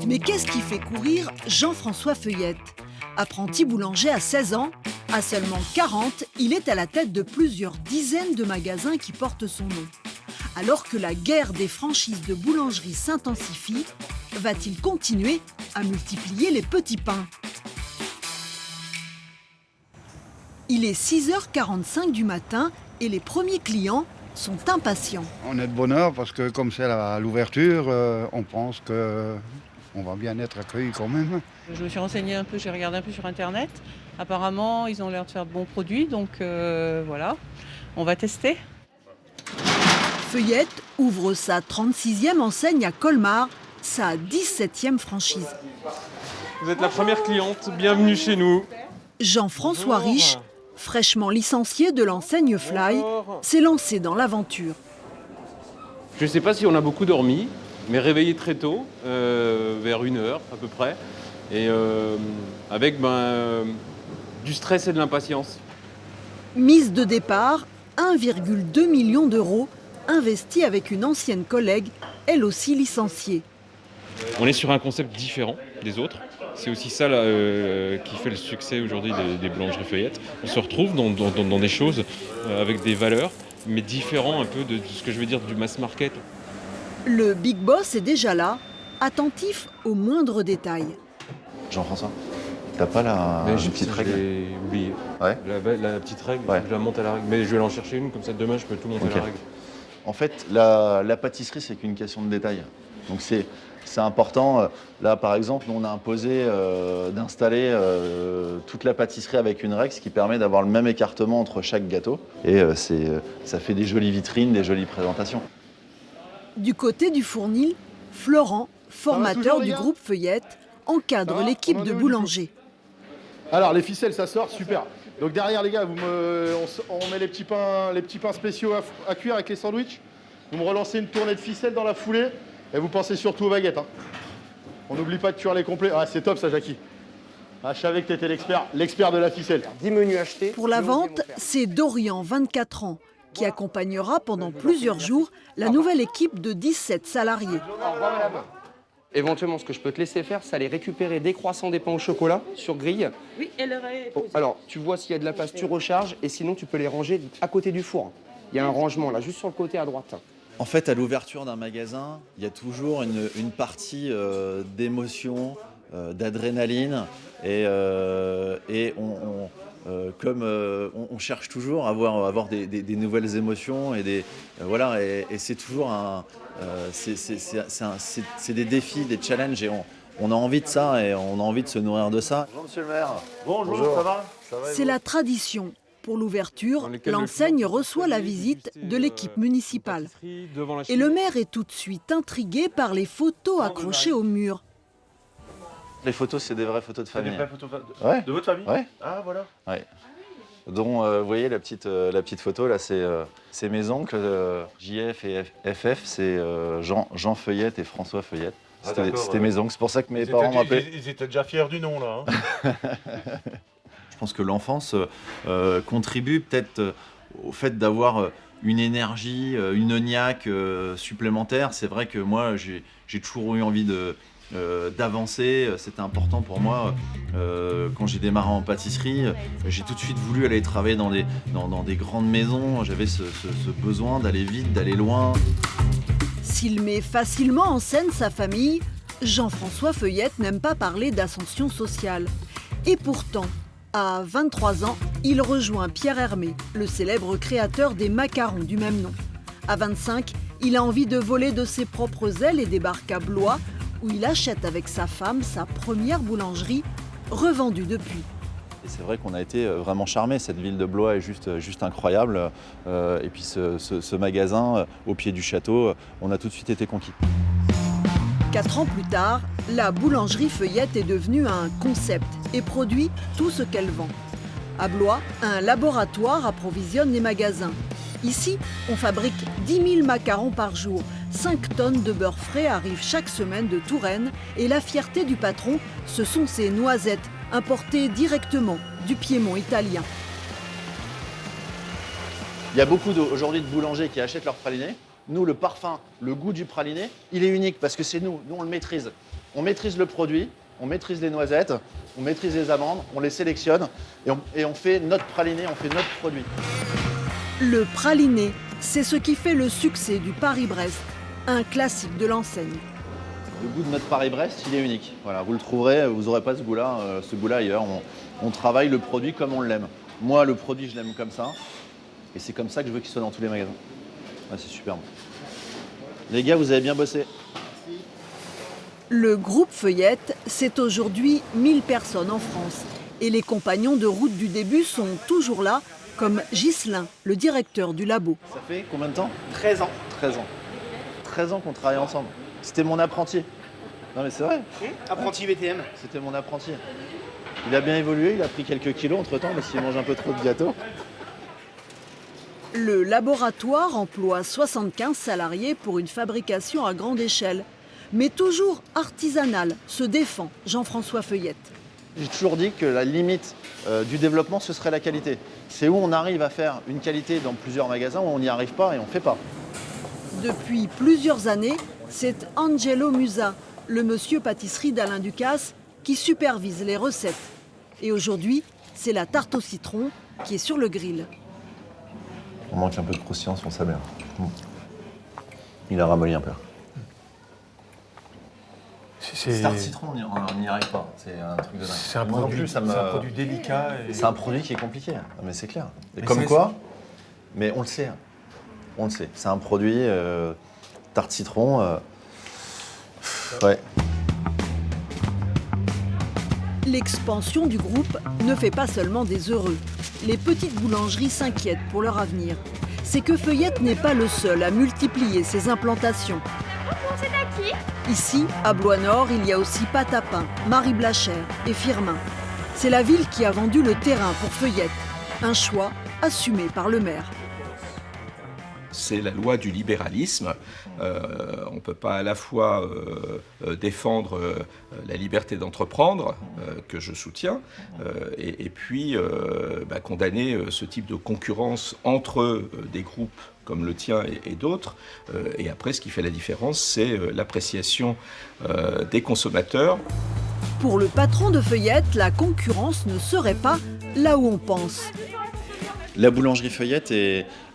Mais qu'est-ce qui fait courir Jean-François Feuillette? Apprenti boulanger à 16 ans, à seulement 40, il est à la tête de plusieurs dizaines de magasins qui portent son nom. Alors que la guerre des franchises de boulangerie s'intensifie, va-t-il continuer à multiplier les petits pains? Il est 6h45 du matin et les premiers clients sont impatients. On est de bonne heure parce que comme c'est à l'ouverture, on pense qu'on va bien être accueillis quand même. Je me suis renseignée un peu, j'ai regardé un peu sur Internet. Apparemment, ils ont l'air de faire de bons produits, donc voilà, on va tester. Feuillette ouvre sa 36e enseigne à Colmar, sa 17e franchise. Vous êtes la première cliente, bienvenue chez nous. Jean-François Bonjour. Riche, fraîchement licencié de l'enseigne Fly, Bonjour. s'est lancé dans l'aventure. Je ne sais pas si on a beaucoup dormi, mais réveillé très tôt, vers 1h à peu près, et avec du stress et de l'impatience. Mise de départ, 1,2 million d'euros, investi avec une ancienne collègue, elle aussi licenciée. On est sur un concept différent des autres. C'est aussi ça là, qui fait le succès aujourd'hui des boulangeries Feuillette. On se retrouve dans des choses avec des valeurs, mais différents un peu de ce que je veux dire du mass market. Le big boss est déjà là, attentif aux moindres détails. Jean-François, t'as pas la petite règle? J'ai oublié. Ouais. La petite règle, Ouais. je la monte à la règle. Mais je vais en chercher une, comme ça demain je peux tout monter Ok. à la règle. En fait, la pâtisserie, c'est qu'une question de détail. Donc c'est important. Là, par exemple, nous, on a imposé d'installer toute la pâtisserie avec une règle, ce qui permet d'avoir le même écartement entre chaque gâteau. Et ça fait des jolies vitrines, des jolies présentations. Du côté du fournil, Florent, formateur toujours, les du gars groupe Feuillette, encadre Ça va l'équipe On en de est où, du boulangers. Alors les ficelles, ça sort, super. Donc derrière les gars, on met les petits pains spéciaux à cuire avec les sandwichs. Vous me relancez une tournée de ficelles dans la foulée et vous pensez surtout aux baguettes. On n'oublie pas de cuire les complets. Ah c'est top ça, Jackie. Ah, je savais que t'étais l'expert de la ficelle. 10 menus achetés. Pour la vente, c'est Dorian, 24 ans, qui accompagnera pendant plusieurs jours la nouvelle équipe de 17 salariés. Éventuellement, ce que je peux te laisser faire, c'est aller récupérer des croissants, des pains au chocolat sur grille. Oui, elle aurait Oh, alors, tu vois s'il y a de la place, tu recharges et sinon, tu peux les ranger à côté du four. Il y a un rangement là, juste sur le côté à droite. En fait, à l'ouverture d'un magasin, il y a toujours une partie d'émotion, d'adrénaline. Et on cherche toujours à avoir des nouvelles émotions voilà, et c'est toujours c'est des défis, des challenges et on a envie de ça et on a envie de se nourrir de ça. Bonjour monsieur le maire. Bonjour, ça va C'est la tradition. Pour l'ouverture, Dans lesquels l'enseigne le client peut reçoit la installer, visite déguster, de l'équipe municipale. pâtisserie devant la Et le cheminée. maire est tout de suite intrigué par les photos accrochées au mur. Les photos, c'est des vraies photos de famille. photos Ouais. de votre famille Ouais. Ah voilà. Ouais. Dont, vous voyez la petite photo là, c'est mes oncles, JF et FF, c'est Jean Feuillette et François Feuillette. Ah, d'accord, C'était ouais. mes oncles, c'est pour ça que mes parents m'appelaient. Ils étaient déjà fiers du nom là. Je pense que l'enfance contribue peut-être au fait d'avoir une énergie, une niaque supplémentaire. C'est vrai que moi, j'ai toujours eu envie d'avancer. C'était important pour moi. Quand j'ai démarré en pâtisserie, j'ai tout de suite voulu aller travailler dans des grandes maisons. J'avais ce besoin d'aller vite, d'aller loin. S'il met facilement en scène sa famille, Jean-François Feuillette n'aime pas parler d'ascension sociale. Et pourtant, à 23 ans, il rejoint Pierre Hermé, le célèbre créateur des macarons du même nom. À 25, il a envie de voler de ses propres ailes et débarque à Blois, où il achète avec sa femme sa première boulangerie, revendue depuis. Et c'est vrai qu'on a été vraiment charmés. Cette ville de Blois est juste incroyable. Et puis ce magasin au pied du château, on a tout de suite été conquis. 4 ans plus tard, la boulangerie Feuillette est devenue un concept et produit tout ce qu'elle vend. À Blois, un laboratoire approvisionne les magasins. Ici, on fabrique 10 000 macarons par jour. 5 tonnes de beurre frais arrivent chaque semaine de Touraine et la fierté du patron, ce sont ces noisettes importées directement du Piémont italien. Il y a beaucoup aujourd'hui de boulangers qui achètent leur praliné. Nous, le parfum, le goût du praliné, il est unique parce que c'est nous on le maîtrise. on maîtrise le produit, on maîtrise les noisettes, on maîtrise les amandes, on les sélectionne et on fait notre praliné, on fait notre produit. Le praliné, c'est ce qui fait le succès du Paris-Brest, un classique de l'enseigne. Le goût de notre Paris-Brest, il est unique. Voilà, vous le trouverez, vous n'aurez pas ce goût-là ailleurs. On travaille le produit comme on l'aime. Moi, le produit, je l'aime comme ça. Et c'est comme ça que je veux qu'il soit dans tous les magasins. Ah, c'est superbe. Les gars, vous avez bien bossé. Le groupe Feuillette, c'est aujourd'hui 1000 personnes en France. Et les compagnons de route du début sont toujours là, comme Ghislain, le directeur du labo. Ça fait combien de temps? 13 ans. 13 ans. 13 ans qu'on travaille ensemble. C'était mon apprenti. Non mais c'est vrai. Apprenti BTM. C'était mon apprenti. Il a bien évolué, il a pris quelques kilos entre-temps parce qu'il mange un peu trop de gâteaux. Le laboratoire emploie 75 salariés pour une fabrication à grande échelle. Mais toujours artisanale, se défend Jean-François Feuillette. J'ai toujours dit que la limite du développement, ce serait la qualité. C'est où on arrive à faire une qualité dans plusieurs magasins, où on n'y arrive pas et on ne fait pas. Depuis plusieurs années, c'est Angelo Musa, le monsieur pâtisserie d'Alain Ducasse, qui supervise les recettes. Et aujourd'hui, c'est la tarte au citron qui est sur le grill. On manque un peu de croustillance, on sait bien. Il a ramolli un peu. Tarte citron, on n'y arrive pas. C'est un truc de dingue. C'est un produit délicat. C'est un produit qui est compliqué, mais c'est clair. Et Mais comme c'est quoi, mais on le sait. On le sait. C'est un produit tarte citron. Ouais. L'expansion du groupe ne fait pas seulement des heureux. Les petites boulangeries s'inquiètent pour leur avenir. C'est que Feuillette n'est pas le seul à multiplier ses implantations. Ici, à Blois-Nord, il y a aussi Pâte à Pain, Marie Blachère et Firmin. C'est la ville qui a vendu le terrain pour Feuillette. Un choix assumé par le maire. C'est la loi du libéralisme. On ne peut pas à la fois défendre la liberté d'entreprendre, que je soutiens, et puis condamner ce type de concurrence entre des groupes comme le tien et d'autres. Et après, ce qui fait la différence, c'est l'appréciation des consommateurs. Pour le patron de Feuillette, la concurrence ne serait pas là où on pense. La boulangerie Feuillette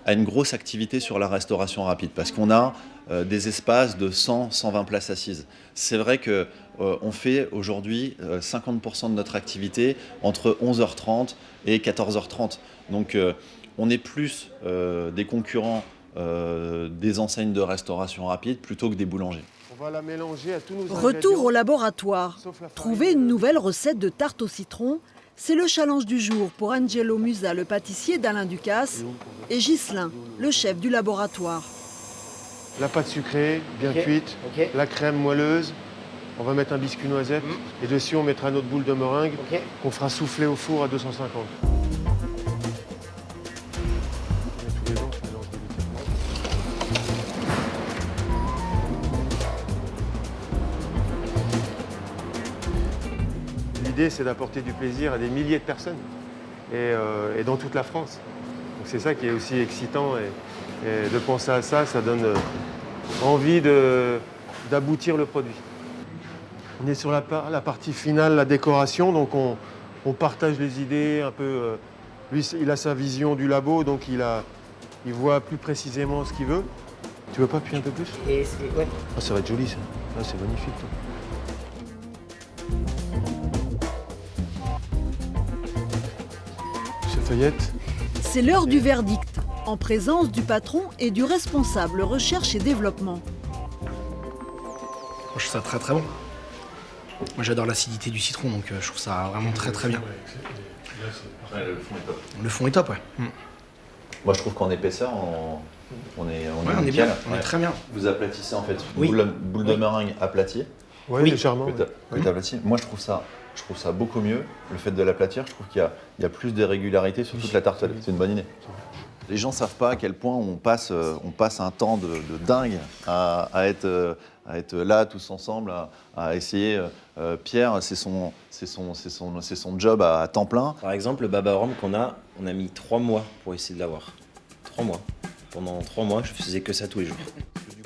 a une grosse activité sur la restauration rapide parce qu'on a des espaces de 100-120 places assises. C'est vrai qu'on fait aujourd'hui 50% de notre activité entre 11h30 et 14h30. Donc on est plus des concurrents des enseignes de restauration rapide plutôt que des boulangers. On va la mélanger à tous nos Retour au laboratoire. sauf la farine. Trouver une nouvelle recette de tarte au citron, c'est le challenge du jour pour Angelo Musa, le pâtissier d'Alain Ducasse, et Ghislain, le chef du laboratoire. La pâte sucrée, bien cuite, la crème moelleuse. On va mettre un biscuit noisette et dessus on mettra notre boule de meringue qu'on fera souffler au four à 250. Tous les ans, on mélange délicatement. L'idée, c'est d'apporter du plaisir à des milliers de personnes et dans toute la France. Donc c'est ça qui est aussi excitant et de penser à ça, ça donne envie d'aboutir le produit. On est sur la partie finale, la décoration, donc on partage les idées un peu. Lui, il a sa vision du labo, donc il voit plus précisément ce qu'il veut. Tu veux pas appuyer un peu plus? Ouais. Ah, ça va être joli ça. Ah, c'est magnifique. Toi. Monsieur Feuillette. C'est l'heure du verdict, en présence du patron et du responsable recherche et développement. Je trouve ça très très bon. Moi j'adore l'acidité du citron, donc je trouve ça vraiment très très bien. Ouais, le fond est top. Le fond est top, ouais. Moi, je trouve qu'en épaisseur, on est bien, nickel. on est très bien. Vous aplatissez en fait Oui. boule de meringue aplatie. Oui, légèrement. Que t'aplatis. Moi, je trouve ça beaucoup mieux. Le fait de l'aplatir, je trouve qu'il y a plus de régularité sur toute la tartelette. C'est une bonne idée. Les gens ne savent pas à quel point on passe un temps de dingue à être là tous ensemble, à essayer. Pierre, c'est son job à temps plein. Par exemple, le baba rhum qu'on a, on a mis 3 mois pour essayer de l'avoir. 3 mois. Pendant 3 mois, je faisais que ça tous les jours.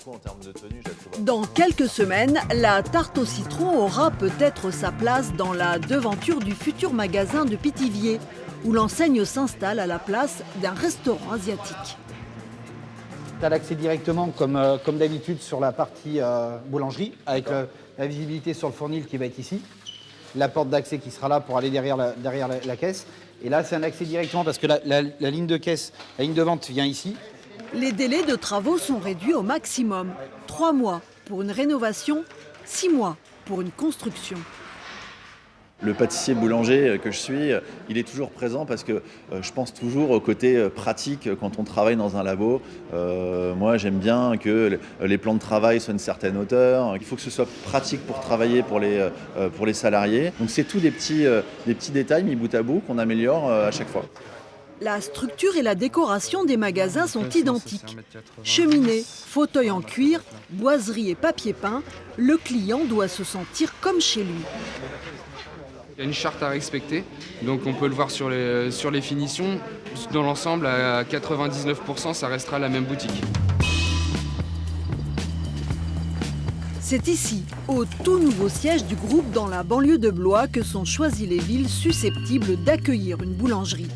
coup, en termes de tenue, je la trouve... Dans quelques semaines, la tarte au citron aura peut-être sa place dans la devanture du futur magasin de Pithiviers, où l'enseigne s'installe à la place d'un restaurant asiatique. Tu as l'accès directement, comme d'habitude, sur la partie boulangerie, avec la visibilité sur le fournil qui va être ici, la porte d'accès qui sera là pour aller derrière la caisse. Et là, c'est un accès directement parce que la ligne de caisse, la ligne de vente vient ici. Les délais de travaux sont réduits au maximum. 3 mois pour une rénovation, 6 mois pour une construction. Le pâtissier boulanger que je suis, il est toujours présent parce que je pense toujours au côté pratique quand on travaille dans un labo. Moi, j'aime bien que les plans de travail soient à une certaine hauteur. Il faut que ce soit pratique pour travailler pour les salariés. Donc c'est tout des petits détails mis bout à bout qu'on améliore à chaque fois. La structure et la décoration des magasins sont identiques. Cheminée, fauteuil en cuir, boiserie et papier peint, le client doit se sentir comme chez lui. Il y a une charte à respecter, donc on peut le voir sur les finitions. Dans l'ensemble, à 99%, ça restera la même boutique. C'est ici, au tout nouveau siège du groupe dans la banlieue de Blois, que sont choisies les villes susceptibles d'accueillir une boulangerie.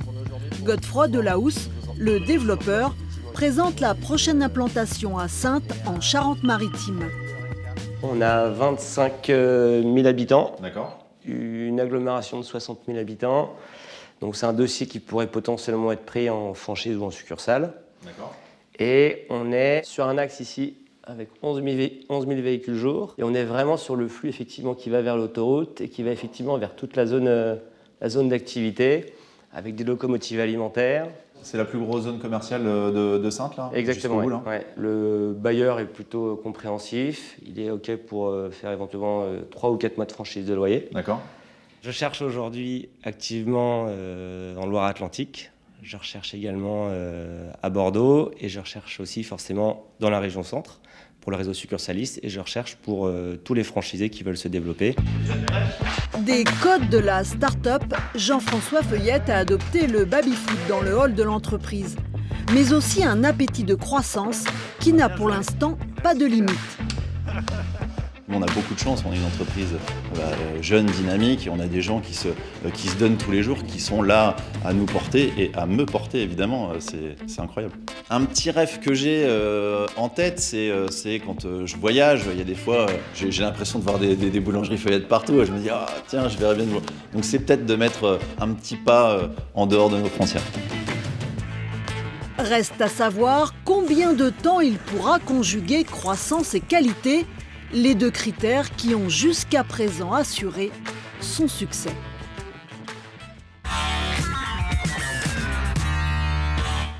Godefroy Delahousse, le développeur, présente la prochaine implantation à Saintes, en Charente-Maritime. On a 25 000 habitants. D'accord. Une agglomération de 60 000 habitants. Donc c'est un dossier qui pourrait potentiellement être pris en franchise ou en succursale. D'accord. Et on est sur un axe ici avec 11 000 véhicules jour. Et on est vraiment sur le flux effectivement qui va vers l'autoroute et qui va effectivement vers toute la zone d'activité avec des locomotives alimentaires. C'est la plus grosse zone commerciale de Saintes, là? Exactement, jusqu'au bout, là. ouais. Le bailleur est plutôt compréhensif. Il est OK pour faire éventuellement 3 ou 4 mois de franchise de loyer. D'accord. Je cherche aujourd'hui activement en Loire-Atlantique. Je recherche également à Bordeaux et je recherche aussi forcément dans la région centre pour le réseau succursaliste et je recherche pour tous les franchisés qui veulent se développer. Des codes de la start-up, Jean-François Feuillette a adopté le baby-foot dans le hall de l'entreprise, mais aussi un appétit de croissance qui n'a pour l'instant pas de limite. On a beaucoup de chance, on est une entreprise jeune, dynamique, et on a des gens qui se donnent tous les jours, qui sont là à nous porter et à me porter évidemment, c'est incroyable. Un petit rêve que j'ai en tête, c'est quand je voyage, il y a des fois, j'ai l'impression de voir des boulangeries Feuillette partout, et je me dis, ah tiens, je verrais bien de voir. Donc c'est peut-être de mettre un petit pas en dehors de nos frontières. Reste à savoir combien de temps il pourra conjuguer croissance et qualité, les 2 critères qui ont jusqu'à présent assuré son succès.